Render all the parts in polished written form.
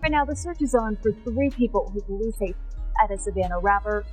Right now, the search is on for 3 people who police say at a Savannah rapper,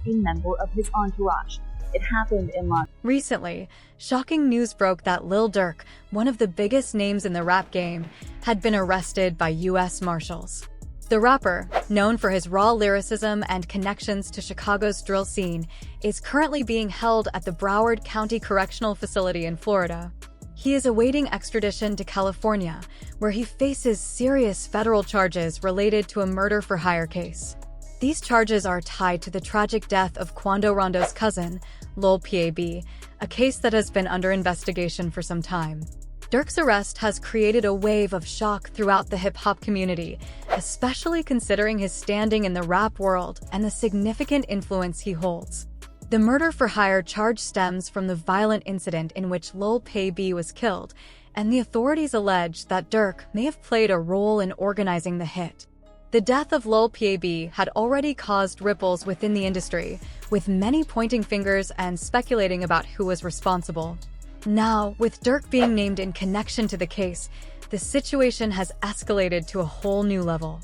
a member of his entourage. It happened in Los. Recently, shocking news broke that Lil Durk, one of the biggest names in the rap game, had been arrested by U.S. Marshals. The rapper, known for his raw lyricism and connections to Chicago's drill scene, is currently being held at the Broward County Correctional Facility in Florida. He is awaiting extradition to California, where he faces serious federal charges related to a murder-for-hire case. These charges are tied to the tragic death of Quando Rondo's cousin, Lil Pab, a case that has been under investigation for some time. Durk's arrest has created a wave of shock throughout the hip-hop community, especially considering his standing in the rap world and the significant influence he holds. The murder-for-hire charge stems from the violent incident in which Lil Pab was killed, and the authorities allege that Durk may have played a role in organizing the hit. The death of Lil Pab had already caused ripples within the industry, with many pointing fingers and speculating about who was responsible. Now, with Durk being named in connection to the case, the situation has escalated to a whole new level.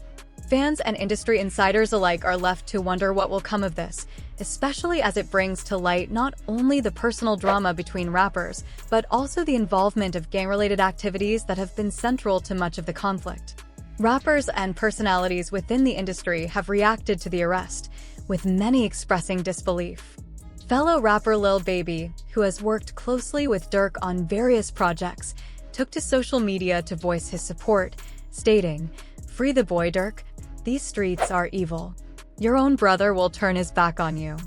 Fans and industry insiders alike are left to wonder what will come of this, especially as it brings to light not only the personal drama between rappers, but also the involvement of gang-related activities that have been central to much of the conflict. Rappers and personalities within the industry have reacted to the arrest, with many expressing disbelief. Fellow rapper Lil Baby, who has worked closely with Durk on various projects, took to social media to voice his support, stating, "Free the boy, Durk. These streets are evil. Your own brother will turn his back on you."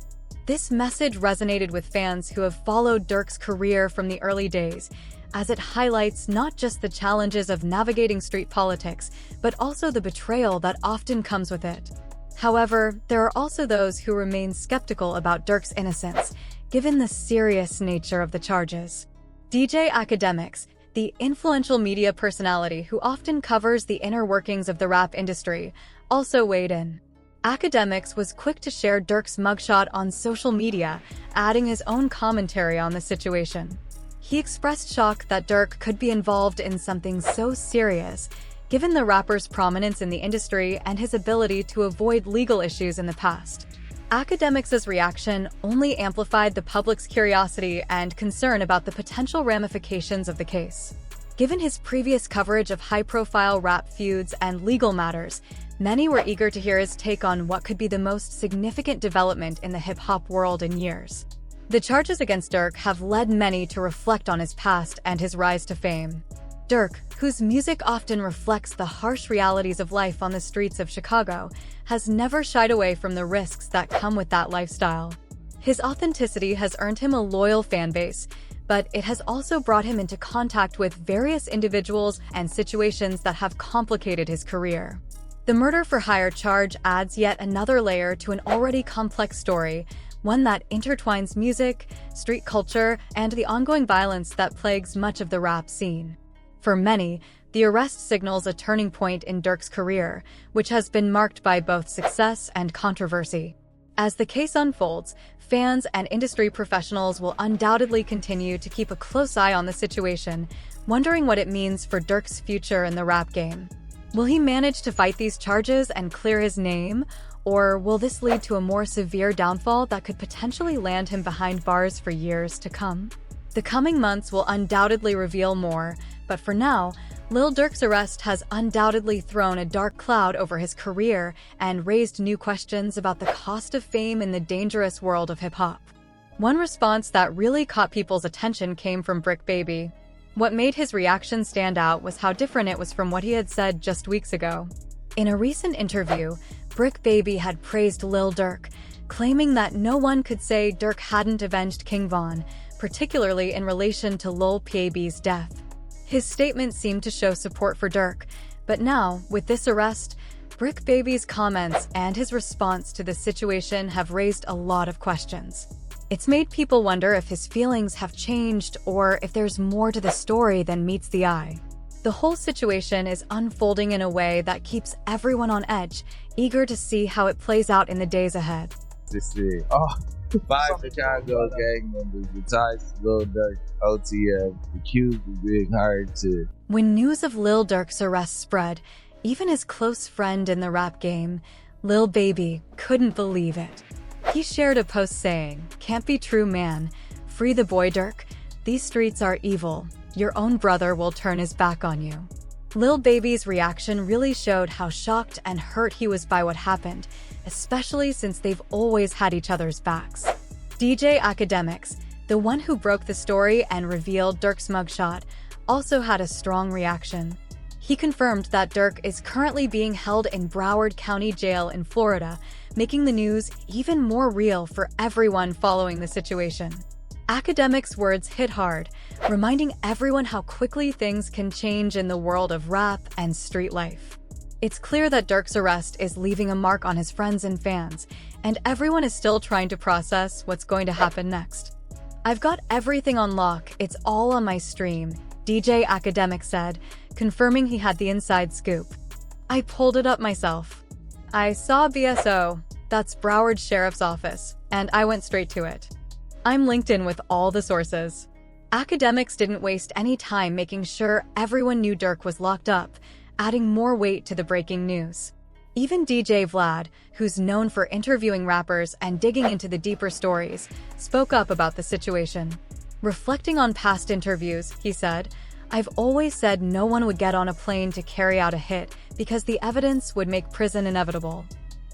This message resonated with fans who have followed Durk's career from the early days, as it highlights not just the challenges of navigating street politics, but also the betrayal that often comes with it. However, there are also those who remain skeptical about Durk's innocence, given the serious nature of the charges. DJ Akademiks, the influential media personality who often covers the inner workings of the rap industry, also weighed in. Akademiks was quick to share Durk's mugshot on social media, adding his own commentary on the situation. He expressed shock that Durk could be involved in something so serious, given the rapper's prominence in the industry and his ability to avoid legal issues in the past. Akademiks' reaction only amplified the public's curiosity and concern about the potential ramifications of the case. Given his previous coverage of high-profile rap feuds and legal matters, many were eager to hear his take on what could be the most significant development in the hip-hop world in years. The charges against Durk have led many to reflect on his past and his rise to fame. Durk, whose music often reflects the harsh realities of life on the streets of Chicago, has never shied away from the risks that come with that lifestyle. His authenticity has earned him a loyal fan base, but it has also brought him into contact with various individuals and situations that have complicated his career. The murder-for-hire charge adds yet another layer to an already complex story, one that intertwines music, street culture, and the ongoing violence that plagues much of the rap scene. For many, the arrest signals a turning point in Durk's career, which has been marked by both success and controversy. As the case unfolds, fans and industry professionals will undoubtedly continue to keep a close eye on the situation, wondering what it means for Durk's future in the rap game. Will he manage to fight these charges and clear his name, or will this lead to a more severe downfall that could potentially land him behind bars for years to come? The coming months will undoubtedly reveal more, but for now, Lil Durk's arrest has undoubtedly thrown a dark cloud over his career and raised new questions about the cost of fame in the dangerous world of hip-hop. One response that really caught people's attention came from Brick Baby. What made his reaction stand out was how different it was from what he had said just weeks ago. In a recent interview, Brick Baby had praised Lil Durk, claiming that no one could say Durk hadn't avenged King Von, particularly in relation to Lil Pab's death. His statement seemed to show support for Durk, but now, with this arrest, Brick Baby's comments and his response to the situation have raised a lot of questions. It's made people wonder if his feelings have changed or if there's more to the story than meets the eye. The whole situation is unfolding in a way that keeps everyone on edge, eager to see how it plays out in the days ahead. This is 5 Chicago gang members besides Lil Durk, OTF, accused of being hired to. When news of Lil Durk's arrest spread, Even his close friend in the rap game, Lil Baby, couldn't believe it. He shared a post saying, "Can't be true, man. Free the boy Durk. These streets are evil. Your own brother will turn his back on you." Lil Baby's reaction really showed how shocked and hurt he was by what happened, especially since they've always had each other's backs. DJ Academics, the one who broke the story and revealed Durk's mugshot, also had a strong reaction. He confirmed that Durk is currently being held in Broward County Jail in Florida, making the news even more real for everyone following the situation. Academics' words hit hard, reminding everyone how quickly things can change in the world of rap and street life. It's clear that Durk's arrest is leaving a mark on his friends and fans, and everyone is still trying to process what's going to happen next. "I've got everything on lock, it's all on my stream," DJ Academic said, confirming he had the inside scoop. "I pulled it up myself. I saw BSO, that's Broward Sheriff's Office, and I went straight to it. I'm linked in with all the sources." Academics didn't waste any time making sure everyone knew Durk was locked up, adding more weight to the breaking news. Even DJ Vlad, who's known for interviewing rappers and digging into the deeper stories, spoke up about the situation. Reflecting on past interviews, he said, "I've always said no one would get on a plane to carry out a hit because the evidence would make prison inevitable.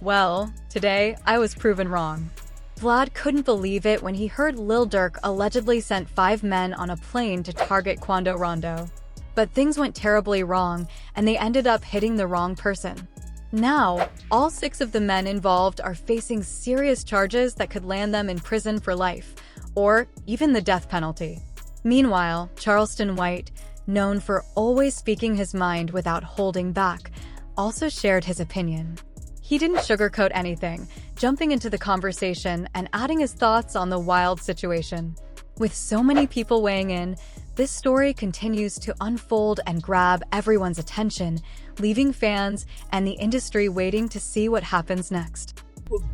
Well, today I was proven wrong." Vlad couldn't believe it when he heard Lil Durk allegedly sent 5 men on a plane to target Quando Rondo. But things went terribly wrong, and they ended up hitting the wrong person. Now, all 6 of the men involved are facing serious charges that could land them in prison for life, or even the death penalty. Meanwhile, Charleston White, known for always speaking his mind without holding back, also shared his opinion. He didn't sugarcoat anything, jumping into the conversation and adding his thoughts on the wild situation. With so many people weighing in, this story continues to unfold and grab everyone's attention, leaving fans and the industry waiting to see what happens next.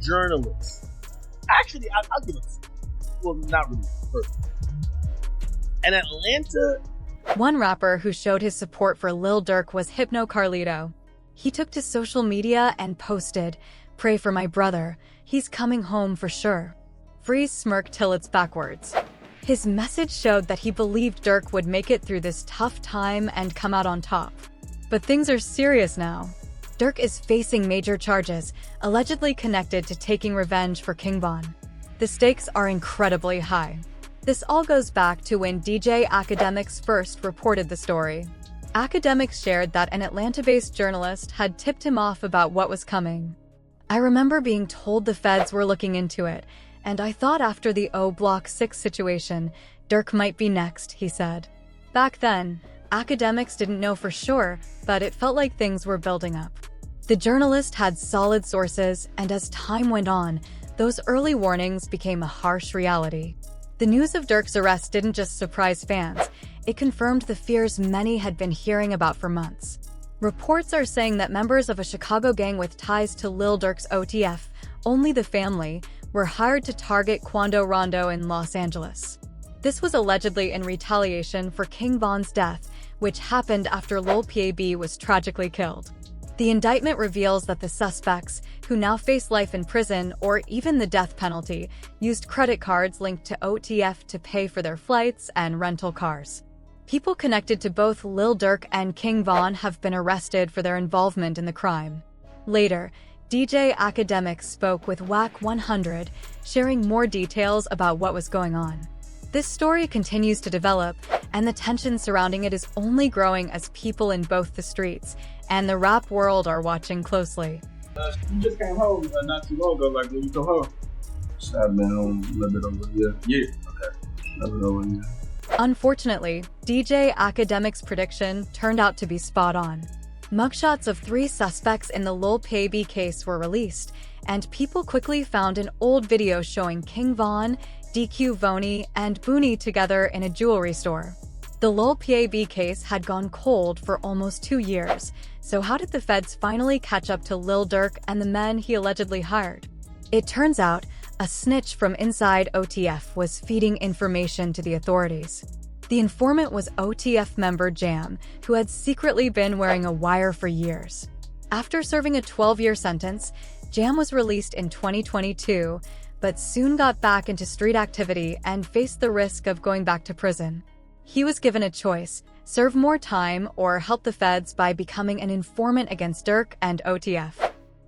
Journalists. Actually, I'll give it. Well, not really. And Atlanta. One rapper who showed his support for Lil Durk was Hypno Carlito. He took to social media and posted, "Pray for my brother. He's coming home for sure. Freeze smirk till it's backwards." His message showed that he believed Durk would make it through this tough time and come out on top. But things are serious now. Durk is facing major charges, allegedly connected to taking revenge for King Von. The stakes are incredibly high. This all goes back to when DJ Academics first reported the story. Academics shared that an Atlanta-based journalist had tipped him off about what was coming. "I remember being told the feds were looking into it, and I thought after the O Block 6 situation, Durk might be next," he said. Back then, Academics didn't know for sure, but it felt like things were building up. The journalist had solid sources, and as time went on, those early warnings became a harsh reality. The news of Durk's arrest didn't just surprise fans, it confirmed the fears many had been hearing about for months. Reports are saying that members of a Chicago gang with ties to Lil Durk's OTF, Only the Family, were hired to target Quando Rondo in Los Angeles. This was allegedly in retaliation for King Von's death, which happened after Lil PAB was tragically killed. The indictment reveals that the suspects, who now face life in prison or even the death penalty, used credit cards linked to OTF to pay for their flights and rental cars. People connected to both Lil Durk and King Von have been arrested for their involvement in the crime. Later, DJ Academics spoke with WAC 100, sharing more details about what was going on. This story continues to develop, and the tension surrounding it is only growing as people in both the streets and the rap world are watching closely. You just came home not too long ago, like when you come home. I've been home a little bit over a year. Okay. I've been over a year. Unfortunately, DJ Academic's prediction turned out to be spot on. Mugshots of 3 suspects in the Lil PAB case were released, and people quickly found an old video showing King Von, DQ Voni, and Booney together in a jewelry store. The Lil PAB case had gone cold for almost 2 years, so how did the feds finally catch up to Lil Durk and the men he allegedly hired? It turns out, a snitch from inside OTF was feeding information to the authorities. The informant was OTF member Jam, who had secretly been wearing a wire for years. After serving a 12-year sentence, Jam was released in 2022, but soon got back into street activity and faced the risk of going back to prison. He was given a choice: serve more time or help the feds by becoming an informant against Durk and OTF.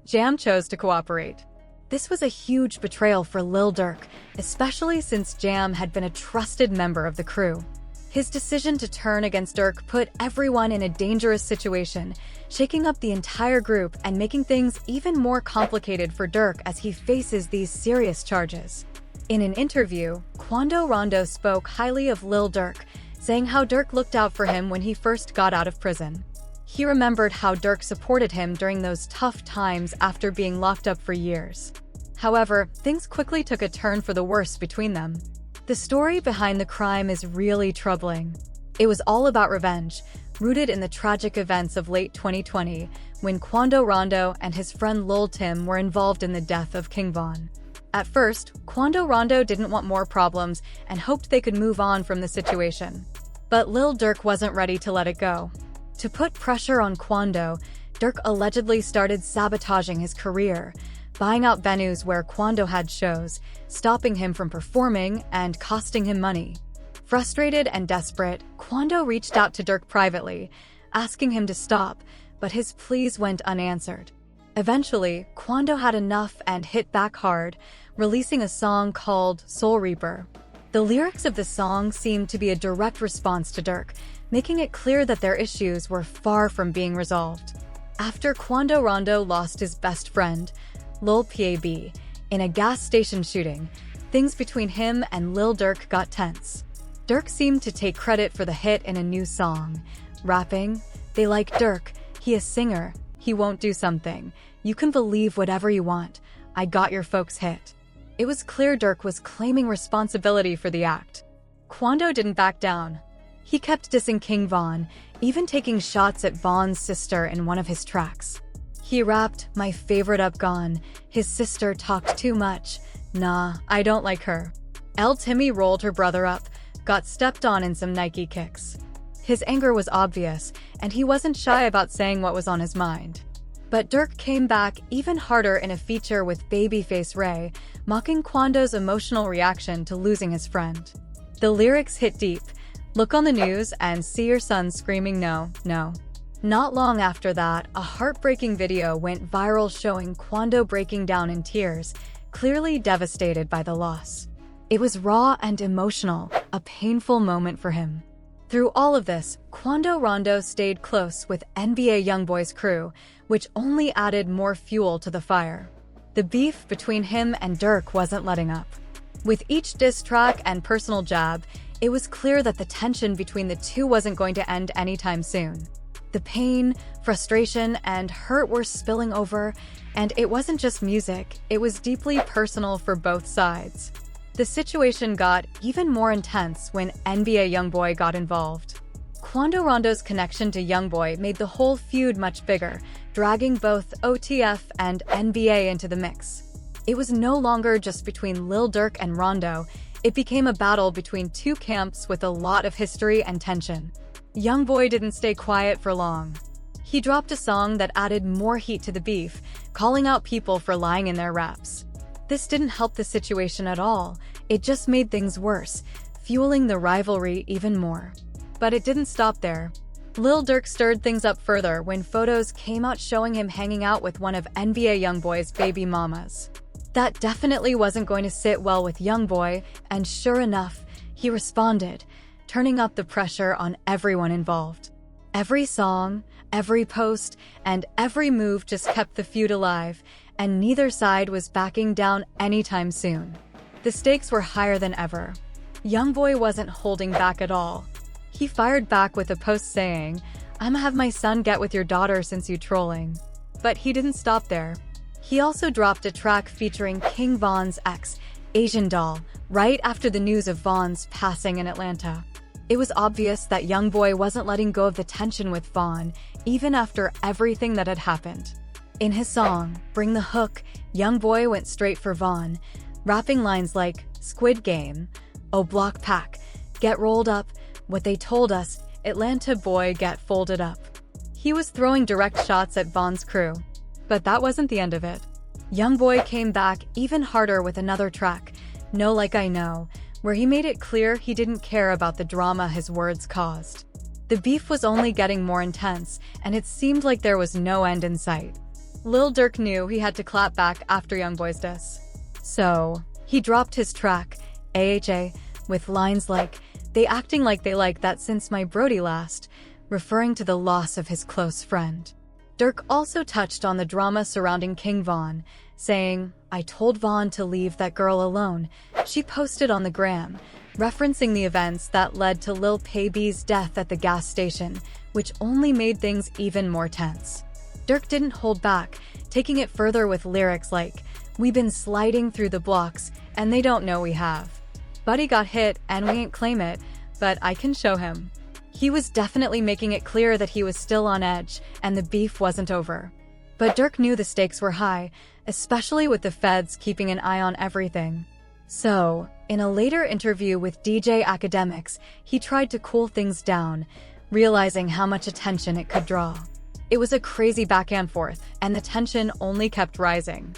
Jam chose to cooperate. This was a huge betrayal for Lil Durk, especially since Jam had been a trusted member of the crew. His decision to turn against Durk put everyone in a dangerous situation, shaking up the entire group and making things even more complicated for Durk as he faces these serious charges. In an interview, Quando Rondo spoke highly of Lil Durk, saying how Durk looked out for him when he first got out of prison. He remembered how Durk supported him during those tough times after being locked up for years. However, things quickly took a turn for the worse between them. The story behind the crime is really troubling. It was all about revenge, rooted in the tragic events of late 2020, when Quando Rondo and his friend Lil Tim were involved in the death of King Von. At first, Quando Rondo didn't want more problems and hoped they could move on from the situation. But Lil Durk wasn't ready to let it go. To put pressure on Quando, Durk allegedly started sabotaging his career, buying out venues where Quando had shows, stopping him from performing, and costing him money. Frustrated and desperate, Quando reached out to Durk privately, asking him to stop, but his pleas went unanswered. Eventually, Quando had enough and hit back hard, releasing a song called Soul Reaper. The lyrics of the song seemed to be a direct response to Durk, making it clear that their issues were far from being resolved. After Quando Rondo lost his best friend, Lil Pab, in a gas station shooting, things between him and Lil Durk got tense. Durk seemed to take credit for the hit in a new song, rapping, "They like Durk, he a singer, he won't do something. You can believe whatever you want. I got your folks hit." It was clear Durk was claiming responsibility for the act. Quando didn't back down. He kept dissing King Von, even taking shots at Von's sister in one of his tracks. He rapped, "My favorite up gone. His sister talked too much. Nah, I don't like her." El Timmy rolled her brother up, got stepped on in some Nike kicks. His anger was obvious, and he wasn't shy about saying what was on his mind. But Durk came back even harder in a feature with Babyface Ray, mocking Quando's emotional reaction to losing his friend. The lyrics hit deep. Look on the news and see your son screaming no, no. Not long after that, a heartbreaking video went viral showing Quando breaking down in tears, clearly devastated by the loss. It was raw and emotional, a painful moment for him. Through all of this, Quando Rondo stayed close with NBA YoungBoy's crew, which only added more fuel to the fire. The beef between him and Durk wasn't letting up. With each diss track and personal jab, it was clear that the tension between the two wasn't going to end anytime soon. The pain, frustration, and hurt were spilling over, and it wasn't just music, it was deeply personal for both sides. The situation got even more intense when NBA YoungBoy got involved. Quando Rondo's connection to YoungBoy made the whole feud much bigger, dragging both OTF and NBA into the mix. It was no longer just between Lil Durk and Rondo, it became a battle between two camps with a lot of history and tension. YoungBoy didn't stay quiet for long. He dropped a song that added more heat to the beef, calling out people for lying in their raps. This didn't help the situation at all, it just made things worse, fueling the rivalry even more. But it didn't stop there. Lil Durk stirred things up further when photos came out showing him hanging out with one of NBA YoungBoy's baby mamas. That definitely wasn't going to sit well with YoungBoy, and sure enough, he responded, turning up the pressure on everyone involved. Every song, every post, and every move just kept the feud alive, and neither side was backing down anytime soon. The stakes were higher than ever. YoungBoy wasn't holding back at all. He fired back with a post saying, "I'ma have my son get with your daughter since you trolling." But he didn't stop there. He also dropped a track featuring King Von's ex, Asian Doll, right after the news of Von's passing in Atlanta. It was obvious that YoungBoy wasn't letting go of the tension with Von, even after everything that had happened. In his song, Bring the Hook, YoungBoy went straight for Von, rapping lines like, "Squid Game," "Oh Block Pack," "Get Rolled Up," what they told us, Atlanta boy get folded up. He was throwing direct shots at Von's crew. But that wasn't the end of it. Youngboy came back even harder with another track, Know Like I Know, where he made it clear he didn't care about the drama his words caused. The beef was only getting more intense, and it seemed like there was no end in sight. Lil Durk knew he had to clap back after Youngboy's diss. So, he dropped his track, AHA, with lines like, "They acting like they like that since my Brody last," referring to the loss of his close friend. Durk also touched on the drama surrounding King Von, saying, "I told Von to leave that girl alone. She posted on the gram," referencing the events that led to Lil Paybe's death at the gas station, which only made things even more tense. Durk didn't hold back, taking it further with lyrics like, "We been sliding through the blocks, and they don't know we have. Buddy got hit, and we ain't claim it, but I can show him." He was definitely making it clear that he was still on edge, and the beef wasn't over. But Durk knew the stakes were high, especially with the feds keeping an eye on everything. So, in a later interview with DJ Academics, he tried to cool things down, realizing how much attention it could draw. It was a crazy back and forth, and the tension only kept rising.